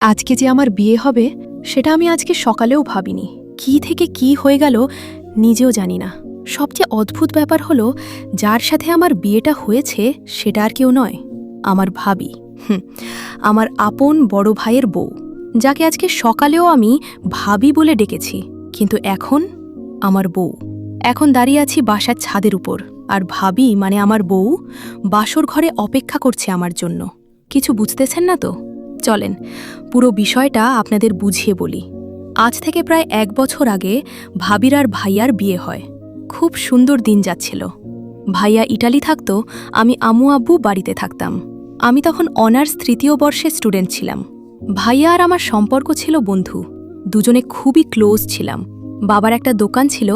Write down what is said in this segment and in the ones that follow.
আজকে যে আমার বিয়ে হবে সেটা আমি আজকে সকালেও ভাবিনি। কি থেকে কি হয়ে গেল নিজেও জানি না। সবচেয়ে অদ্ভুত ব্যাপার হলো যার সাথে আমার বিয়েটা হয়েছে সেটা আর কেউ নয়, আমার ভাবি। আমার আপন বড় ভাইয়ের বউ, যাকে আজকে সকালেও আমি ভাবি বলে ডেকেছি, কিন্তু এখন আমার বউ। এখন দাঁড়িয়ে আছি বাসার ছাদের উপর, আর ভাবি মানে আমার বউ বাসর ঘরে অপেক্ষা করছে আমার জন্য। কিছু বুঝতেছেন না তো? চলেন পুরো বিষয়টা আপনাদের বুঝিয়ে বলি। আজ থেকে প্রায় 1 বছর আগে ভাবির আর ভাইয়ার বিয়ে হয়। খুব সুন্দর দিন যাচ্ছিল। ভাইয়া ইটালি থাকতো, আমি আম্মু আব্বু বাড়িতে থাকতাম। আমি তখন অনার্স 3য় বর্ষের স্টুডেন্ট ছিলাম। ভাইয়া আর আমার সম্পর্ক ছিল বন্ধু, দুজনে খুবই ক্লোজ ছিলাম। বাবার একটা দোকান ছিল,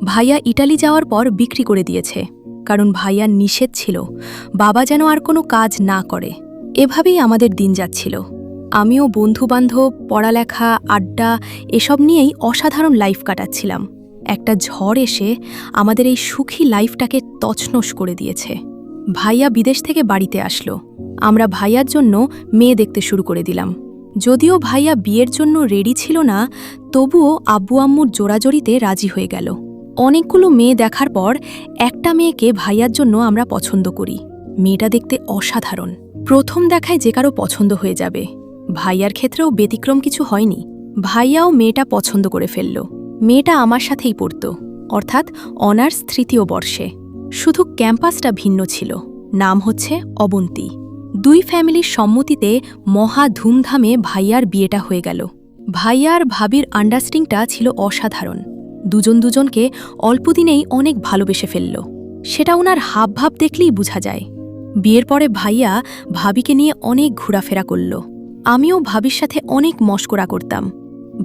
ভাইয়া ইটালি যাওয়ার পর বিক্রি করে দিয়েছে, কারণ ভাইয়ার নিষেধ ছিল বাবা যেন আর কোনো কাজ না করে। এভাবেই আমাদের দিন যাচ্ছিল। আমিও বন্ধুবান্ধব, পড়ালেখা, আড্ডা এসব নিয়েই অসাধারণ লাইফ কাটাচ্ছিলাম। একটা ঝড় এসে আমাদের এই সুখী লাইফটাকে তছনছ করে দিয়েছে। ভাইয়া বিদেশ থেকে বাড়িতে আসলো। আমরা ভাইয়ার জন্য মেয়ে দেখতে শুরু করে দিলাম। যদিও ভাইয়া বিয়ের জন্য রেডি ছিল না, তবুও আব্বু আম্মুর জোরাজোরিতে রাজি হয়ে গেল। অনেকগুলো মেয়ে দেখার পর একটা মেয়েকে ভাইয়ার জন্য আমরা পছন্দ করি। মেয়েটা দেখতে অসাধারণ। প্রথম দেখায় যে কারো পছন্দ হয়ে যাবে। ভাইয়ার ক্ষেত্রেও ব্যতিক্রম কিছু হয়নি। ভাইয়াও মেয়েটা পছন্দ করে ফেলল। মেয়েটা আমার সাথেই পড়ত, অর্থাৎ অনার্স 3য় বর্ষে। শুধু ক্যাম্পাসটা ভিন্ন ছিল। নাম হচ্ছে অবন্তী। দুই ফ্যামিলির সম্মতিতে মহা ধুমধামে ভাইয়ার বিয়েটা হয়ে গেল। ভাইয়া আর ভাবির আন্ডারস্ট্যান্ডিংটা ছিল অসাধারণ। দুজন দুজনকে অল্পদিনেই অনেক ভালোবেসে ফেলল। সেটা ওনার হাবভাব দেখলেই বোঝা যায়। বিয়ের পরে ভাইয়া ভাবিকে নিয়ে অনেক ঘোরাফেরা করল। আমিও ভাবির সাথে অনেক মশকরা করতাম।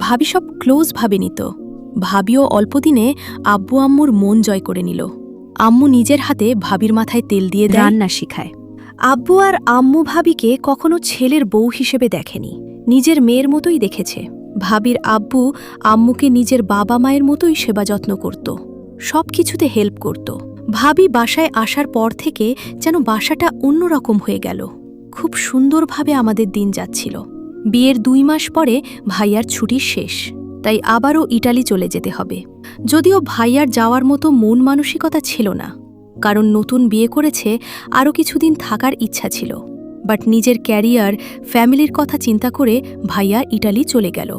ভাবি সব ক্লোজভাবে নিত। ভাবিও অল্পদিনে আব্বু আম্মুর মন জয় করে নিল। আম্মু নিজের হাতে ভাবির মাথায় তেল দিয়ে রান্না শিখায়। আব্বু আর আম্মু ভাবিকে কখনো ছেলের বউ হিসেবে দেখেনি, নিজের মেয়ের মতোই দেখেছে। ভাবির আব্বু আম্মুকে নিজের বাবা মায়ের মতোই সেবা যত্ন করত, সব কিছুতে হেল্প করত। ভাবি বাসায় আসার পর থেকে যেন বাসাটা অন্যরকম হয়ে গেল। খুব সুন্দরভাবে আমাদের দিন যাচ্ছিল। বিয়ের 2 মাস পরে ভাইয়ার ছুটি শেষ, তাই আবারও ইটালি চলে যেতে হবে। যদিও ভাইয়ার যাওয়ার মতো মন মানসিকতা ছিল না, কারণ নতুন বিয়ে করেছে, আরও কিছুদিন থাকার ইচ্ছা ছিল। বাট নিজের ক্যারিয়ার, ফ্যামিলির কথা চিন্তা করে ভাইয়া ইটালি চলে গেল।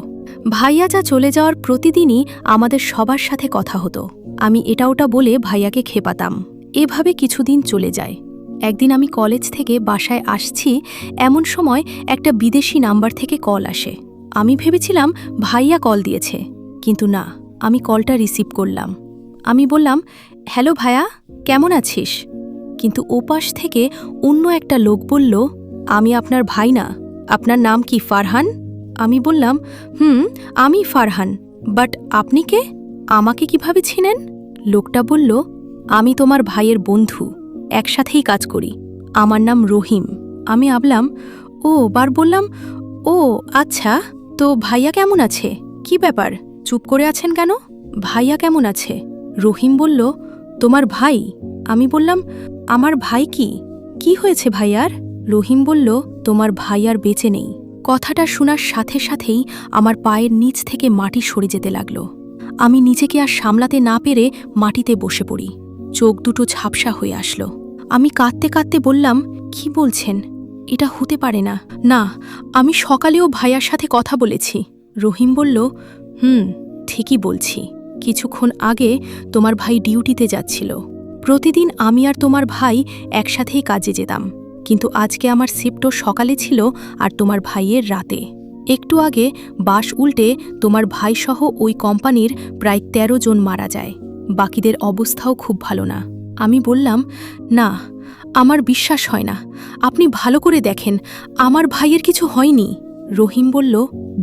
ভাইয়া যা চলে যাওয়ার প্রতিদিনই আমাদের সবার সাথে কথা হতো। আমি এটা ওটা বলে ভাইয়াকে খেপাতাম। এভাবে কিছুদিন চলে যায়। একদিন আমি কলেজ থেকে বাসায় আসছি, এমন সময় একটা বিদেশি নাম্বার থেকে কল আসে। আমি ভেবেছিলাম ভাইয়া কল দিয়েছে, কিন্তু না, আমি কলটা রিসিভ করলাম। আমি বললাম, হ্যালো ভাইয়া, কেমন আছিস? কিন্তু ওপাশ থেকে অন্য একটা লোক বলল, আমি আপনার ভাই না, আপনার নাম কি ফারহান? আমি বললাম, আমি ফারহান, বাট আপনি কে? আমাকে কিভাবে চিনেন? লোকটা বলল, আমি তোমার ভাইয়ের বন্ধু, একসাথেই কাজ করি, আমার নাম রহিম। আমি ভাবলাম, বললাম, ও আচ্ছা, তো ভাইয়া কেমন আছে? কি ব্যাপার, চুপ করে আছেন কেন? ভাইয়া কেমন আছে? রহিম বলল, তোমার ভাই? আমি বললাম, আমার ভাই কি হয়েছে ভাইয়ার? রহিম বলল, তোমার ভাই আর বেঁচে নেই। কথাটা শোনার সাথে সাথেই আমার পায়ের নিচ থেকে মাটি সরে যেতে লাগল। আমি নিজেকে আর সামলাতে না পেরে মাটিতে বসে পড়ি। চোখ দুটো ঝাপসা হয়ে আসলো। আমি কাঁদতে কাঁদতে বললাম, কি বলছেন? এটা হতে পারে না। না, আমি সকালেও ভাইয়ার সাথে কথা বলেছি। রহিম বলল, ঠিকই বলছি। কিছুক্ষণ আগে তোমার ভাই ডিউটিতে যাচ্ছিল। প্রতিদিন আমি আর তোমার ভাই একসাথেই কাজে যেতাম, কিন্তু আজকে আমার শিফটও সকালে ছিল আর তোমার ভাইয়ের রাতে। একটু আগে বাস উল্টে তোমার ভাইসহ ওই কোম্পানির প্রায় 13 জন মারা যায়। বাকিদের অবস্থাও খুব ভালো না। আমি বললাম, না, আমার বিশ্বাস হয় না, আপনি ভালো করে দেখেন, আমার ভাইয়ের কিছু হয়নি। রহিম বলল,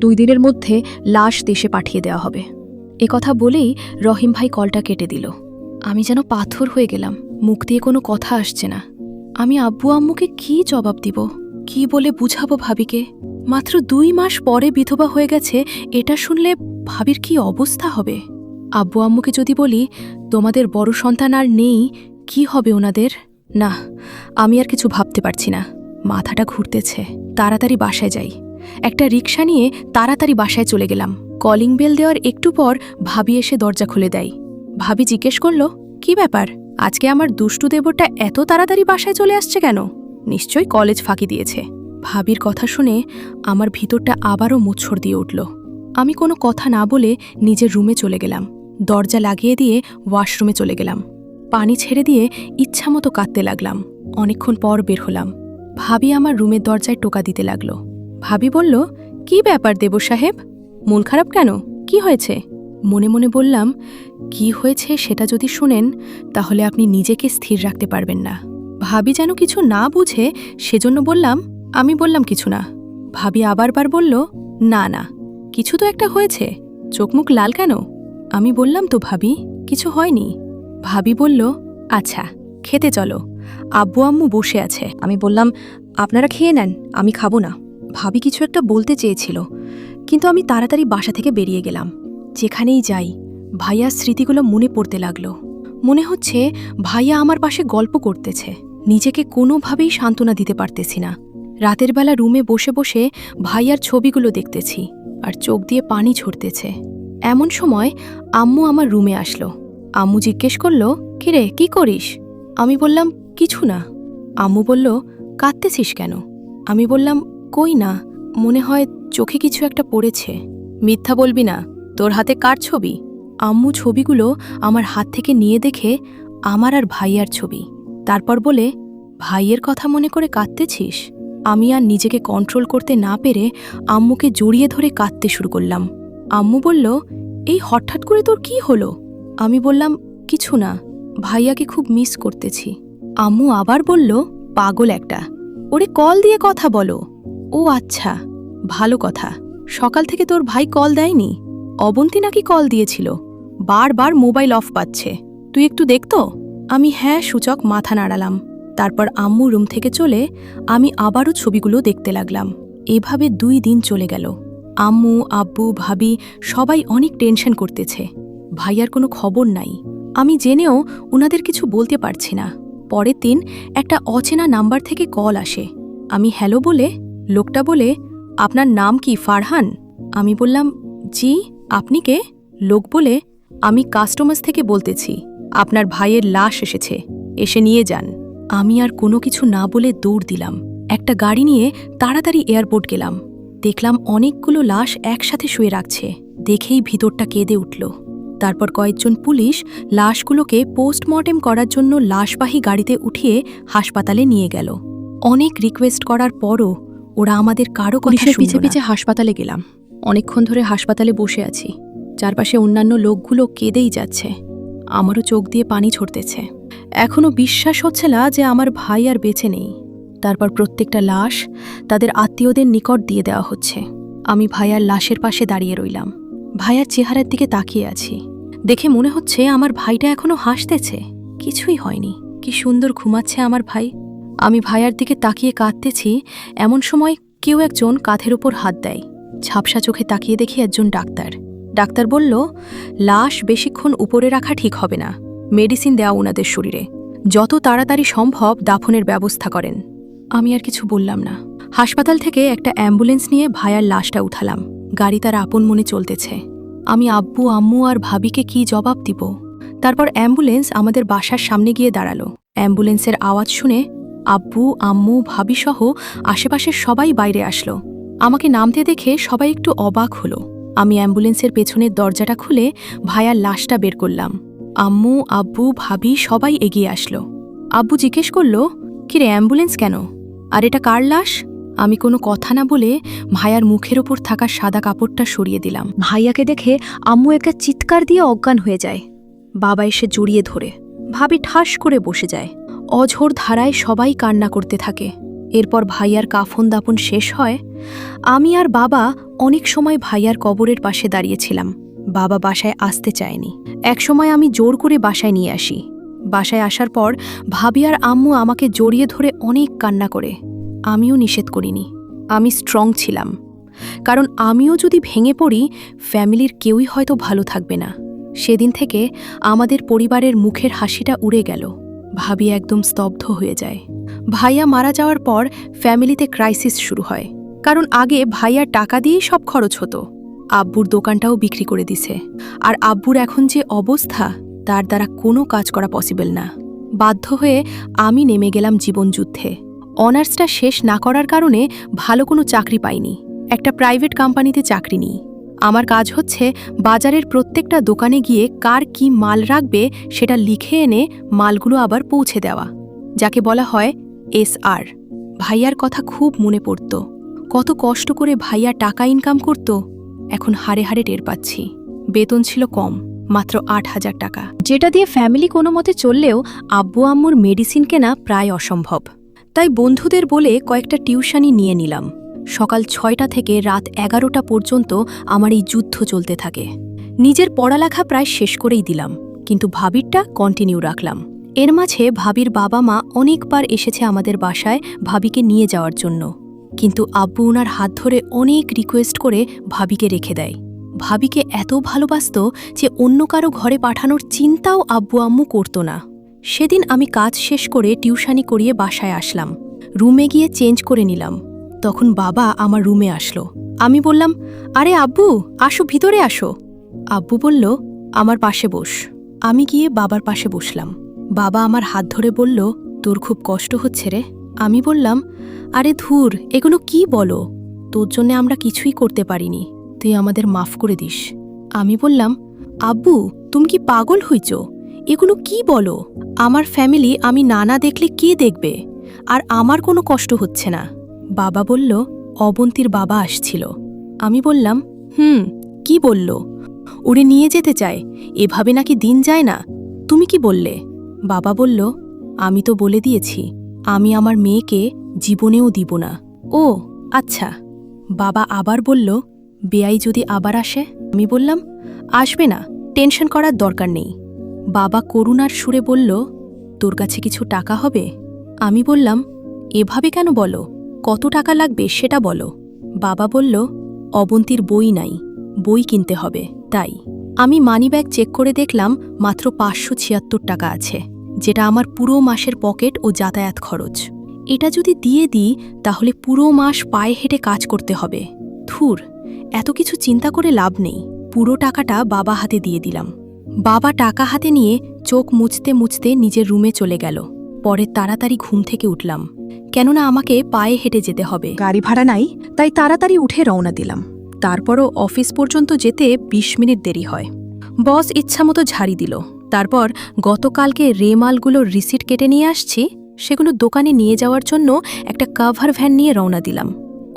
2 দিনের মধ্যে লাশ দেশে পাঠিয়ে দেওয়া হবে। কথা বলেই রহিম ভাই কলটা কেটে দিল। আমি যেন পাথর হয়ে গেলাম, মুখ দিয়ে কোনো কথা আসছে না। আমি আব্বু আম্মুকে কি জবাব দিব, কি বলে বুঝাবো ভাবিকে? মাত্র 2 মাস পরে বিধবা হয়ে গেছে, এটা শুনলে ভাবির কি অবস্থা হবে? আব্বু আম্মুকে যদি বলি, তোমাদের বড় সন্তান আর নেই, কি হবে ওনাদের? না, আমি আর কিছু ভাবতে পারছি না, মাথাটা ঘুরতেছে। তাড়াতাড়ি বাসায় যাই। একটা রিকশা নিয়ে তাড়াতাড়ি বাসায় চলে গেলাম। কলিং বেল দেওয়ার একটু পর ভাবি এসে দরজা খুলে দেয়। ভাবি জিজ্ঞেস করল, কি ব্যাপার, আজকে আমার দুষ্টু দেবরটা এত তাড়াতাড়ি বাসায় চলে আসছে কেন? নিশ্চয়ই কলেজ ফাঁকি দিয়েছে। ভাবির কথা শুনে আমার ভিতরটা আবারও মুচ্ছর দিয়ে উঠল। আমি কোনো কথা না বলে নিজের রুমে চলে গেলাম। দরজা লাগিয়ে দিয়ে ওয়াশরুমে চলে গেলাম। পানি ছেড়ে দিয়ে ইচ্ছামতো কাঁদতে লাগলাম। অনেকক্ষণ পর বের হলাম। ভাবি আমার রুমের দরজায় টোকা দিতে লাগল। ভাবি বলল, কি ব্যাপার দেবর সাহেব, মন খারাপ কেন, কি হয়েছে? মনে মনে বললাম, কি হয়েছে সেটা যদি শুনেন তাহলে আপনি নিজেকে স্থির রাখতে পারবেন না। ভাবি যেন কিছু না বুঝে সেজন্য বললাম, আমি বললাম কিছু না। ভাবি আবারবার বলল, না না, কিছু তো একটা হয়েছে, চোখ মুখ লাল কেন? আমি বললাম তো ভাবি, কিছু হয়নি। ভাবি বলল, আচ্ছা খেতে চলো, আব্বু আম্মু বসে আছে। আমি বললাম, আপনারা খেয়ে নেন, আমি খাবো না। ভাবি কিছু একটা বলতে চেয়েছিল, কিন্তু আমি তাড়াতাড়ি বাসা থেকে বেরিয়ে গেলাম। যেখানেই যাই ভাইয়ার স্মৃতিগুলো মনে পড়তে লাগলো। মনে হচ্ছে ভাইয়া আমার পাশে গল্প করতেছে। নিজেকে কোনোভাবেই সান্ত্বনা দিতে পারতেছি না। রাতের বেলা রুমে বসে বসে ভাইয়ার ছবিগুলো দেখতেছি আর চোখ দিয়ে পানি ঝরতেছে। এমন সময় আম্মু আমার রুমে আসলো। আম্মু জিজ্ঞেস করল, কিরে কি করিস? আমি বললাম, কিছু না। আম্মু বলল, কাঁদতেছিস কেন? আমি বললাম, কই না, মনে হয় চোখে কিছু একটা পড়েছে। মিথ্যা বলবি না, তোর হাতে কার ছবি? আম্মু ছবিগুলো আমার হাত থেকে নিয়ে দেখে আমার আর ভাইয়ার ছবি। তারপর বলে, ভাইয়ের কথা মনে করে কাঁদতেছিস? আমি আর নিজেকে কন্ট্রোল করতে না পেরে আম্মুকে জড়িয়ে ধরে কাঁদতে শুরু করলাম। আম্মু বলল, এই হঠাৎ করে তোর কি হলো? আমি বললাম, কিছু না, ভাইয়াকে খুব মিস করতেছি। আম্মু আবার বলল, পাগল একটা, ওরে কল দিয়ে কথা বলো। ও আচ্ছা, ভালো কথা। সকাল থেকে তোর ভাই কল দেয়নি? অবন্তী নাকি কল দিয়েছিল, বারবার মোবাইল অফ পাচ্ছে, তুই একটু দেখতো। আমি হ্যাঁ সূচক মাথা নাড়ালাম। তারপর আম্মু রুম থেকে চলে আমি আবারও ছবিগুলো দেখতে লাগলাম। এভাবে 2 দিন চলে গেল। আম্মু আব্বু ভাবি সবাই অনেক টেনশন করতেছে। ভাইয়ার কোনো খবর নাই। আমি জেনেও ওনাদের কিছু বলতে পারছি না। পরের দিন একটা অচেনা নাম্বার থেকে কল আসে। আমি হ্যালো বলে লোকটা বলে, আপনার নাম কি ফারহান? আমি বললাম, জি, আপনি কে? লোক বলে, আমি কাস্টমার্স থেকে বলতেছি, আপনার ভাইয়ের লাশ এসেছে, এসে নিয়ে যান। আমি আর কোনো কিছু না বলে দৌড় দিলাম। একটা গাড়ি নিয়ে তাড়াতাড়ি এয়ারপোর্ট গেলাম। দেখলাম অনেকগুলো লাশ একসাথে শুয়ে রাখছে। দেখেই ভিতরটা কেঁদে উঠল। তারপর কয়েকজন পুলিশ লাশগুলোকে পোস্টমর্টেম করার জন্য লাশবাহী গাড়িতে উঠিয়ে হাসপাতালে নিয়ে গেল। অনেক রিকোয়েস্ট করার পরও ওরা আমাদের কারো কথা পিছে পিছে হাসপাতালে গেলাম। অনেকক্ষণ ধরে হাসপাতালে বসে আছি। চারপাশে অন্যান্য লোকগুলো কেঁদেই যাচ্ছে। আমারও চোখ দিয়ে পানি ছড়তেছে। এখনও বিশ্বাস হচ্ছে না যে আমার ভাই আর বেঁচে নেই। তারপর প্রত্যেকটা লাশ তাদের আত্মীয়দের নিকট দিয়ে দেওয়া হচ্ছে। আমি ভাইয়ার লাশের পাশে দাঁড়িয়ে রইলাম। ভাইয়ার চেহারার দিকে তাকিয়ে আছি। দেখে মনে হচ্ছে আমার ভাইটা এখনো হাসতেছে। কিছুই হয়নি। কি সুন্দর ঘুমাচ্ছে আমার ভাই। আমি ভাইয়ার দিকে তাকিয়ে কাঁদতেছি। এমন সময় কেউ একজন কাঁধের ওপর হাত দেয়। ঝাপসা চোখে তাকিয়ে দেখি একজন ডাক্তার। ডাক্তার বলল, লাশ বেশিক্ষণ উপরে রাখা ঠিক হবে না, মেডিসিন দেওয়া ওনাদের শরীরে, যত তাড়াতাড়ি সম্ভব দাফনের ব্যবস্থা করেন। আমি আর কিছু বললাম না। হাসপাতাল থেকে একটা অ্যাম্বুলেন্স নিয়ে ভাইয়ার লাশটা উঠালাম। গাড়ি তার আপন মনে চলতেছে। আমি আব্বু আম্মু আর ভাবিকে কি জবাব দিব? তারপর অ্যাম্বুলেন্স আমাদের বাসার সামনে গিয়ে দাঁড়ালো। অ্যাম্বুলেন্সের আওয়াজ শুনে আব্বু আম্মু ভাবি সহ আশেপাশের সবাই বাইরে আসলো। আমাকে নামতে দেখে সবাই একটু অবাক হলো। আমি অ্যাম্বুলেন্সের পেছনের দরজাটা খুলে ভাইয়ার লাশটা বের করলাম। আম্মু আব্বু ভাবি সবাই এগিয়ে আসলো। আব্বু জিজ্ঞেস করল, কিরে অ্যাম্বুলেন্স কেন? আর এটা কার লাশ? আমি কোনো কথা না বলে ভাইয়ার মুখের ওপর থাকা সাদা কাপড়টা সরিয়ে দিলাম। ভাইয়াকে দেখে আম্মু একটা চিৎকার দিয়ে অজ্ঞান হয়ে যায়। বাবা এসে জড়িয়ে ধরে। ভাবি ঠাস করে বসে যায়। অঝোর ধারায় সবাই কান্না করতে থাকে। এরপর ভাইয়ার কাফন দাপন শেষ হয়। আমি আর বাবা অনেক সময় ভাইয়ার কবরের পাশে দাঁড়িয়েছিলাম। বাবা বাসায় আসতে চায়নি। একসময় আমি জোর করে বাসায় নিয়ে আসি। বাসায় আসার পর ভাবি আর আম্মু আমাকে জড়িয়ে ধরে অনেক কান্না করে। আমিও নিষেধ করিনি। আমি স্ট্রং ছিলাম, কারণ আমিও যদি ভেঙে পড়ি ফ্যামিলির কেউই হয়তো ভালো থাকবে না। সেদিন থেকে আমাদের পরিবারের মুখের হাসিটা উড়ে গেল। ভাবি একদম স্তব্ধ হয়ে যায়। ভাইয়া মারা যাওয়ার পর ফ্যামিলিতে ক্রাইসিস শুরু হয়। কারণ আগে ভাইয়ার টাকা দিয়েই সব খরচ হতো। আব্বুর দোকানটাও বিক্রি করে দিছে। আর আব্বুর এখন যে অবস্থা, তার দ্বারা কোনো কাজ করা পসিবল না। বাধ্য হয়ে আমি নেমে গেলাম জীবনযুদ্ধে। অনার্সটা শেষ না করার কারণে ভালো কোনো চাকরি পাইনি। একটা প্রাইভেট কোম্পানিতে চাকরি নিই। আমার কাজ হচ্ছে বাজারের প্রত্যেকটা দোকানে গিয়ে কার কি মাল রাখবে সেটা লিখে এনে মালগুলো আবার পৌঁছে দেওয়া, যাকে বলা হয় SR। ভাইয়ার কথা খুব মনে পড়ত। কত কষ্ট করে ভাইয়া টাকা ইনকাম করত, এখন হাড়ে হাড়ে টের পাচ্ছি। বেতন ছিল কম, মাত্র ৮,০০০ টাকা, যেটা দিয়ে ফ্যামিলি কোনো মতে চললেও আব্বু আম্মুর মেডিসিন কেনা প্রায় অসম্ভব। তাই বন্ধুদের বলে কয়েকটা টিউশনি নিয়ে নিলাম। সকাল ৬টা থেকে রাত ১১টা পর্যন্ত আমার এই যুদ্ধ চলতে থাকে। নিজের পড়ালেখা প্রায় শেষ করেই দিলাম, কিন্তু ভাবিরটা কন্টিনিউ রাখলাম। এর মাঝে ভাবির বাবা মা অনেকবার এসেছে আমাদের বাসায় ভাবিকে নিয়ে যাওয়ার জন্য, কিন্তু আব্বু ওনার হাত ধরে অনেক রিকোয়েস্ট করে ভাবিকে রেখে দেয়। ভাবিকে এত ভালোবাসত যে অন্য কারো ঘরে পাঠানোর চিন্তাও আব্বু আম্মু করত না। সেদিন আমি কাজ শেষ করে টিউশনি করিয়ে বাসায় আসলাম। রুমে গিয়ে চেঞ্জ করে নিলাম। তখন বাবা আমার রুমে আসলো। আমি বললাম, আরে আব্বু, আসো, ভিতরে আসো। আব্বু বলল, আমার পাশে বস। আমি গিয়ে বাবার পাশে বসলাম। বাবা আমার হাত ধরে বলল, তোর খুব কষ্ট হচ্ছে রে। আমি বললাম, আরে ধুর, এগুলো কি বলো, তোর জন্য আমরা কিছুই করতে পারিনি, তুই আমাদের মাফ করে দিস। আমি বললাম, আব্বু, তুমি কি পাগল হইছ? এগুলো কি বলো? আমার ফ্যামিলি আমি নানা দেখলে কে দেখবে? আর আমার কোনো কষ্ট হচ্ছে না। বাবা বলল, অবন্তীর বাবা আসছিল। আমি বললাম, কি বলল? ওরে নিয়ে যেতে চায়, এভাবে নাকি দিন যায় না। তুমি কি বললে? বাবা বলল, আমি তো বলে দিয়েছি, আমি আমার মেয়েকে জীবনেও দিব না। ও আচ্ছা। বাবা আবার বলল, বেয়াই যদি আবার আসে? আমি বললাম, আসবে না, টেনশন করার দরকার নেই। বাবা করুণার সুরে বলল, তোর কাছে কিছু টাকা হবে? আমি বললাম, এভাবে কেন বলো, কত টাকা লাগবে সেটা বলো। বাবা বলল, অবন্তীর বই নাই, বই কিনতে হবে, তাই। আমি মানিব্যাগ চেক করে দেখলাম মাত্র ৫৭৬ টাকা আছে, যেটা আমার পুরো মাসের পকেট ও যাতায়াত খরচ। এটা যদি দিয়ে দিই তাহলে পুরো মাস পায়ে হেঁটে কাজ করতে হবে। ধুর, এত কিছু চিন্তা করে লাভ নেই। পুরো টাকাটা বাবা হাতে দিয়ে দিলাম। বাবা টাকা হাতে নিয়ে চোখ মুছতে মুছতে নিজের রুমে চলে গেল। পরে তাড়াতাড়ি ঘুম থেকে উঠলাম, কেননা আমাকে পায়ে হেঁটে যেতে হবে, গাড়ি ভাড়া নাই। তাই তাড়াতাড়ি উঠে রওনা দিলাম। তারপরও অফিস পর্যন্ত যেতে ২০ মিনিট দেরি হয়। বস ইচ্ছামতো ঝাড়ি দিল। তারপর গতকালকে মালগুলোর রিসিট কেটে নিয়ে আসছি, সেগুলো দোকানে নিয়ে যাওয়ার জন্য একটা কাভার ভ্যান নিয়ে রওনা দিলাম।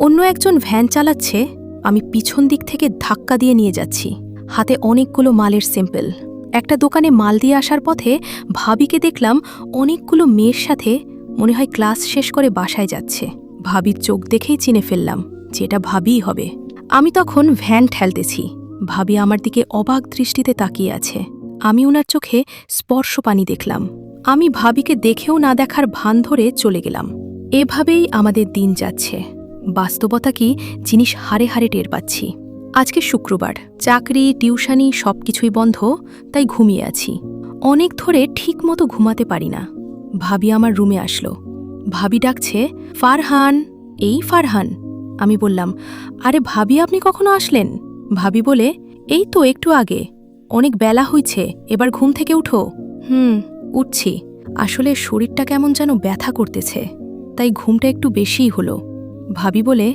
অন্য একজন ভ্যান চালাচ্ছে, আমি পিছন দিক থেকে ধাক্কা দিয়ে নিয়ে যাচ্ছি। হাতে অনেকগুলো মালের স্যাম্পল। একটা দোকানে মাল দিয়ে আসার পথে ভাবিকে দেখলাম অনেকগুলো মেয়ের সাথে, মনে হয় ক্লাস শেষ করে বাসায় যাচ্ছে। ভাবির চোখ দেখেই চিনে ফেললাম যেটা ভাবিই হবে। আমি তখন ভ্যান ঠেলতেছি। ভাবি আমার দিকে অবাক দৃষ্টিতে তাকিয়ে আছে। আমি ওনার চোখে স্পর্শ পানি দেখলাম। আমি ভাবিকে দেখেও না দেখার ভান ধরে চলে গেলাম। এভাবেই আমাদের দিন যাচ্ছে। বাস্তবতা কি জিনিস হাড়ে হাড়ে টের পাচ্ছি। আজকে শুক্রবার, চাকরি টিউশনি সবকিছুই বন্ধ, তাই ঘুমিয়ে আছি। অনেক ধরে ঠিক মতো ঘুমাতে পারি না। ভাবি আমার রুমে আসলো। ভাবি ডাকছে, ফারহান, এই ফারহান। আমি বললাম, আরে ভাবি, আপনি কখনো আসলেন? ভাবি বলে, এই তো একটু আগে। অনেক বেলা হয়েছে, এবার ঘুম থেকে উঠো। উঠছি। আসলে শরীরটা কেমন যেন ব্যথা করতেছে, তাই ঘুমটা একটু বেশিই হলো। ভাবি বলে,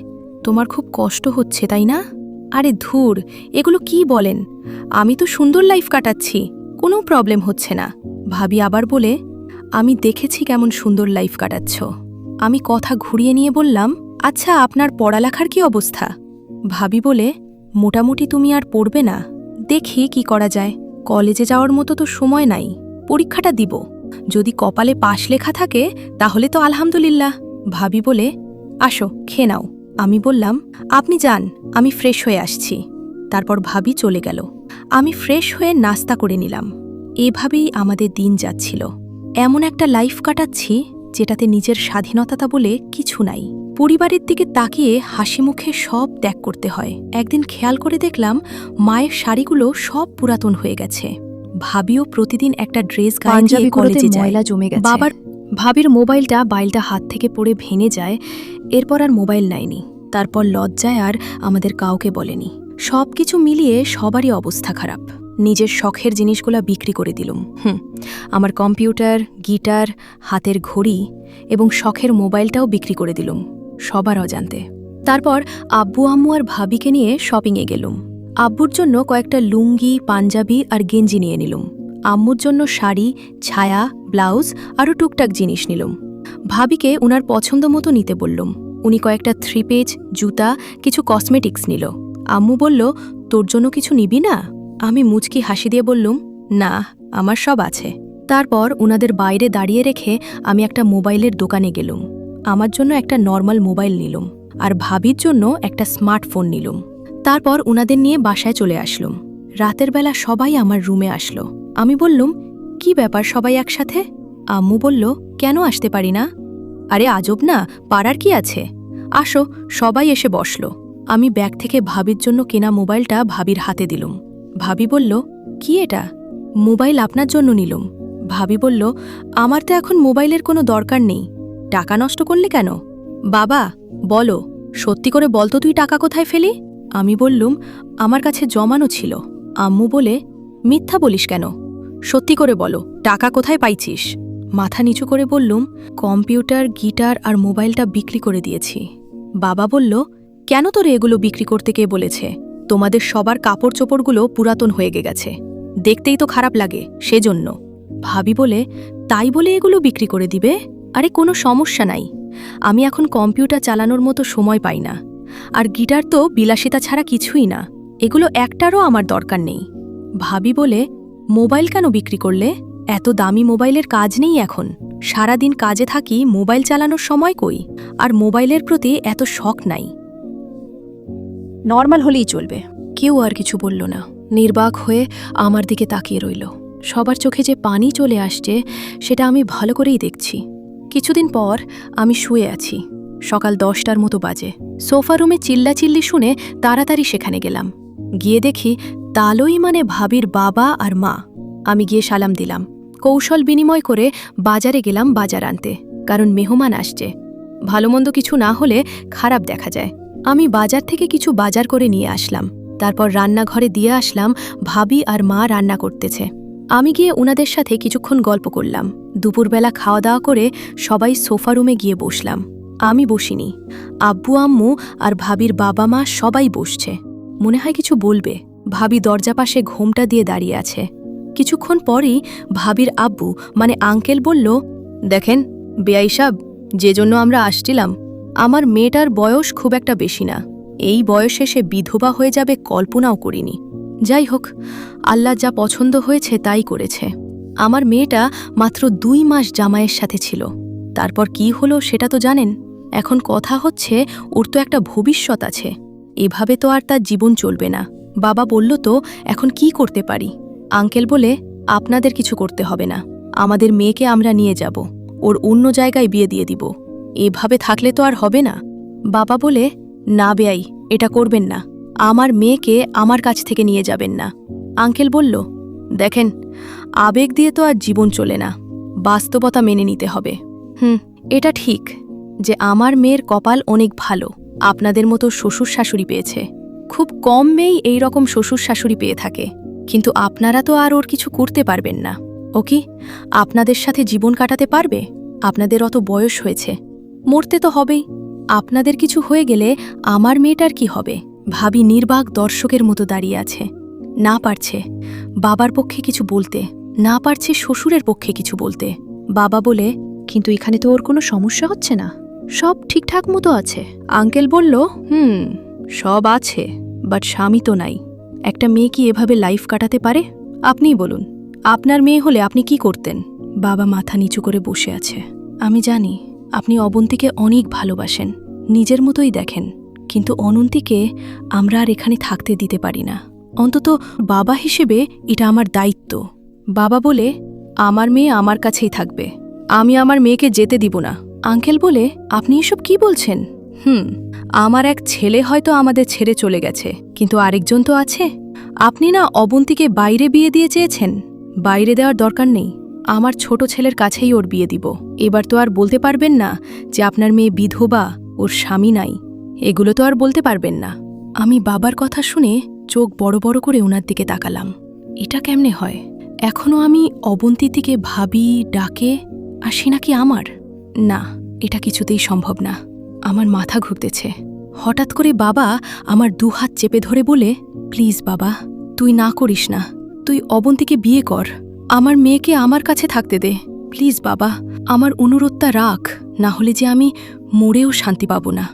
তোমার খুব কষ্ট হচ্ছে তাই না? আরে ধুর, এগুলো কি বলেন, আমি তো সুন্দর লাইফ কাটাচ্ছি, কোনো প্রবলেম হচ্ছে না। ভাবি আবার বলে, আমি দেখেছি কেমন সুন্দর লাইফ কাটাচ্ছ। আমি কথা ঘুরিয়ে নিয়ে বললাম, আচ্ছা, আপনার পড়ালেখার কি অবস্থা? ভাবি বলে, মোটামুটি তুমি আর পড়বে না, দেখি কি করা যায়। কলেজে যাওয়ার মতো তো সময় নাই, পরীক্ষাটা দিব, যদি কপালে পাশ লেখা থাকে তাহলে তো আলহামদুলিল্লাহ। ভাবি বলে, আসো খেয়ে নাও। আমি বললাম, আপনি যান, আমি ফ্রেশ হয়ে আসছি। তারপর ভাবি চলে গেল। আমি ফ্রেশ হয়ে নাস্তা করে নিলাম। এভাবেই আমাদের দিন যাচ্ছিল। এমন একটা লাইফ কাটাচ্ছি যেটাতে নিজের স্বাধীনতা বলে কিছু নাই। পরিবারের দিকে তাকিয়ে হাসি মুখে সব ত্যাগ করতে হয়। একদিন খেয়াল করে দেখলাম মায়ের শাড়িগুলো সব পুরাতন হয়ে গেছে। ভাবিও প্রতিদিন একটা ড্রেস গায়ে দিয়ে কলেজে যায়। ভাবির মোবাইলটা হাত থেকে পড়ে ভেঙে যায়। এরপর আর মোবাইল নেয়নি। তারপর লজ্জায় আর আমাদের কাউকে বলেনি। সব কিছু মিলিয়ে সবারই অবস্থা খারাপ। নিজের শখের জিনিসগুলো বিক্রি করে দিলুম। আমার কম্পিউটার, গিটার, হাতের ঘড়ি এবং শখের মোবাইলটাও বিক্রি করে দিলুম সবার অজান্তে। তারপর আব্বু আম্মু আর ভাবিকে নিয়ে শপিংয়ে গেলুম। আব্বুর জন্য কয়েকটা লুঙ্গি, পাঞ্জাবি আর গেঞ্জি নিয়ে নিলুম। আম্মুর জন্য শাড়ি, ছায়া, ব্লাউজ আরও টুকটাক জিনিস নিলুম। ভাবিকে উনার পছন্দ মতো নিতে বললুম। উনি কয়েকটা 3 পেজ, জুতা, কিছু কসমেটিক্স নিল। আম্মু বলল, তোর জন্য কিছু নিবি না? আমি মুচকি হাসি দিয়ে বললুম, না, আমার সব আছে। তারপর উনাদের বাইরে দাঁড়িয়ে রেখে আমি একটা মোবাইলের দোকানে গেলুম। আমার জন্য একটা নর্মাল মোবাইল নিলুম আর ভাবির জন্য একটা স্মার্টফোন নিলুম। তারপর উনাদের নিয়ে বাসায় চলে আসলুম। রাতের বেলা সবাই আমার রুমে আসলো। আমি বললুম, কি ব্যাপার সবাই একসাথে? আম্মু বলল, কেন আসতে পারি না? আরে আজব না, পাড়ার কি আছে, আসো। সবাই এসে বসল। আমি ব্যাগ থেকে ভাবির জন্য কেনা মোবাইলটা ভাবির হাতে দিলুম। ভাবি বলল, কি এটা? মোবাইল আপনার জন্য নিলুম। ভাবি বলল, আমার তো এখন মোবাইলের কোনো দরকার নেই। টাকা নষ্ট করলে কেন? বাবা বলো, সত্যি করে বলতো তুই টাকা কোথায় ফেলি? আমি বললুম, আমার কাছে জমানো ছিল। আম্মু বলে, মিথ্যা বলিস কেন? সত্যি করে বলো, টাকা কোথায় পাইছিস? মাথা নিচু করে বললুম, কম্পিউটার, গিটার আর মোবাইলটা বিক্রি করে দিয়েছি। বাবা বলল, কেন তোরে এগুলো বিক্রি করতে কে বলেছে? তোমাদের সবার কাপড় চোপড়গুলো পুরাতন হয়ে গেছে, দেখতেই তো খারাপ লাগে, সেজন্য। ভাবি বলে, তাই বলে এগুলো বিক্রি করে দিবে? আরে কোনো সমস্যা নাই, আমি এখন কম্পিউটার চালানোর মতো সময় পাই না, আর গিটার তো বিলাসিতা ছাড়া কিছুই না, এগুলো একটারও আমার দরকার নেই। ভাবি বলে, মোবাইল কেন বিক্রি করলে? এত দামি মোবাইলের কাজ নেই এখন, সারাদিন কাজে থাকি, মোবাইল চালানোর সময় কই? আর মোবাইলের প্রতি এত শখ নাই, নর্মাল হলেই চলবে। কেউ আর কিছু বলল না, নির্বাক হয়ে আমার দিকে তাকিয়ে রইল। সবার চোখে যে পানি চলে আসছে সেটা আমি ভালো করেই দেখছি। কিছুদিন পর আমি শুয়ে আছি। সকাল 10টার মতো বাজে। সোফা রুমে চিল্লাচিল্লি শুনে তাড়াতাড়ি সেখানে গেলাম। গিয়ে দেখি তালই মানে ভাবির বাবা আর মা। আমি গিয়ে সালাম দিলাম। কৌশল বিনিময় করে বাজারে গেলাম বাজার আনতে, কারণ মেহমান আসছে। ভালোমন্দ কিছু না হলে খারাপ দেখা যায়। আমি বাজার থেকে কিছু বাজার করে নিয়ে আসলাম। তারপর রান্নাঘরে দিয়ে আসলাম। ভাবি আর মা রান্না করতেছে। আমি গিয়ে উনাদের সাথে কিছুক্ষণ গল্প করলাম। দুপুরবেলা খাওয়া দাওয়া করে সবাই সোফা রুমে গিয়ে বসলাম। আমি বসিনি। আব্বু আম্মু আর ভাবির বাবা মা সবাই বসছে। মনে হয় কিছু বলবে। ভাবি দরজা পাশে ঘোমটা দিয়ে দাঁড়িয়ে আছে। কিছুক্ষণ পরেই ভাবির আব্বু মানে আঙ্কেল বলল, দেখেন বেয়াই সাব, যে জন্য আমরা আসছিলাম, আমার মেয়েটার বয়স খুব একটা বেশি না। এই বয়সে সে বিধবা হয়ে যাবে কল্পনাও করিনি। যাই হোক, আল্লাহ যা পছন্দ হয়েছে তাই করেছে। আমার মেয়েটা মাত্র 2 মাস জামাইয়ের সাথে ছিল। তারপর কি হলো সেটা তো জানেন। এখন কথা হচ্ছে, ওর তো একটা ভবিষ্যৎ আছে। এভাবে তো আর তার জীবন চলবে না। বাবা বলল, তো এখন কি করতে পারি? আঙ্কেল বলে, আপনাদের কিছু করতে হবে না, আমাদের মেয়েকে আমরা নিয়ে যাব, ওর অন্য জায়গায় বিয়ে দিয়ে দিব। এভাবে থাকলে তো আর হবে না। বাবা বলে, না বেয়াই, এটা করবেন না, আমার মেয়েকে আমার কাছ থেকে নিয়ে যাবেন না। আঙ্কেল বলল, দেখেন, আবেগ দিয়ে তো আর জীবন চলে না, বাস্তবতা মেনে নিতে হবে। এটা ঠিক যে আমার মেয়ের কপাল অনেক ভালো, আপনাদের মতো শ্বশুর শাশুড়ি পেয়েছে। খুব কম মেয়েই এই রকম শ্বশুর শাশুড়ি পেয়ে থাকে। কিন্তু আপনারা তো আর ওর কিছু করতে পারবেন না। ও কি আপনাদের সাথে জীবন কাটাতে পারবে? আপনাদের অত বয়স হয়েছে, মরতে তো হবেই। আপনাদের কিছু হয়ে গেলে আমার মেয়েটার কি হবে? ভাবি নির্বাক দর্শকের মতো দাঁড়িয়ে আছে। না পারছে বাবার পক্ষে কিছু বলতে, না পারছে শ্বশুরের পক্ষে কিছু বলতে। বাবা বলে, কিন্তু এখানে তো ওর কোনো সমস্যা হচ্ছে না, সব ঠিকঠাক মতো আছে। আঙ্কেল বলল, সব আছে, বাট স্বামী তো নাই। একটা মেয়ে কি এভাবে লাইফ কাটাতে পারে? আপনিই বলুন, আপনার মেয়ে হলে আপনি কি করতেন? বাবা মাথা নিচু করে বসে আছে। আমি জানি আপনি অবন্তীকে অনেক ভালোবাসেন, নিজের মতোই দেখেন, কিন্তু অনন্তীকে আমরা আর এখানে থাকতে দিতে পারি না। অন্তত বাবা হিসেবে এটা আমার দায়িত্ব। বাবা বলে, আমার মেয়ে আমার কাছেই থাকবে, আমি আমার মেয়েকে যেতে দিব না। আঙ্কেল বলে, আপনি এসব কি বলছেন? আমার এক ছেলে হয়তো আমাদের ছেড়ে চলে গেছে, কিন্তু আরেকজন তো আছে। আপনি না অবন্তীকে বাইরে বিয়ে দিয়ে চেয়েছেন? বাইরে দেওয়ার দরকার নেই, আমার ছোট ছেলের কাছেই ওর বিয়ে দিব। এবার তো আর বলতে পারবেন না যে আপনার মেয়ে বিধবা, ওর স্বামী নাই। এগুলো তো আর বলতে পারবেন না। আমি বাবার কথা শুনে চোখ বড় বড় করে ওনার দিকে তাকালাম। এটা কেমনে হয়? এখনো আমি অবন্তীর দিকে ভাবি, ডাকে, আর সে নাকি আমার। না, এটা কিছুতেই সম্ভব না। আমার মাথা ঘুরতেছে। হঠাৎ করে বাবা আমার দুহাত চেপে ধরে বলে, প্লিজ বাবা, তুই না করিস না। তুই অবন্তীকে বিয়ে কর। আমার মেয়েকে আমার কাছে থাকতে দে। প্লিজ বাবা, আমার অনুরোধটা রাখ, না হলে যে আমি মরেও শান্তি পাব না।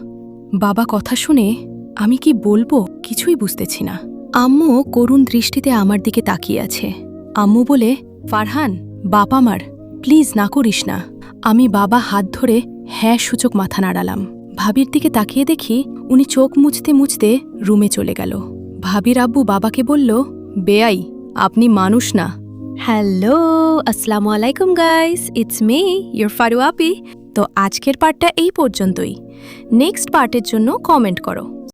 বাবা কথা শুনে আমি কি বলবো কিছুই বুঝতেছি না। আম্মু করুণ দৃষ্টিতে আমার দিকে তাকিয়ে আছে। আম্মু বলে, ফারহান, বাপ আমার, প্লিজ না করিস না। আমি বাবা হাত ধরে হ্যাঁ সূচক মাথা নাড়ালাম। ভাবির দিকে তাকিয়ে দেখি উনি চোখ মুছতে মুছতে রুমে চলে গেল। ভাবির আব্বু বাবাকে বলল, বেয়াই, আপনি মানুষ না। হ্যালো, আসসালামু আলাইকুম গাইস, ইটস মি ইয়োর ফারু আপি। তো আজকের পার্টটা এই পর্যন্তই। নেক্সট পার্টের জন্য কমেন্ট করো।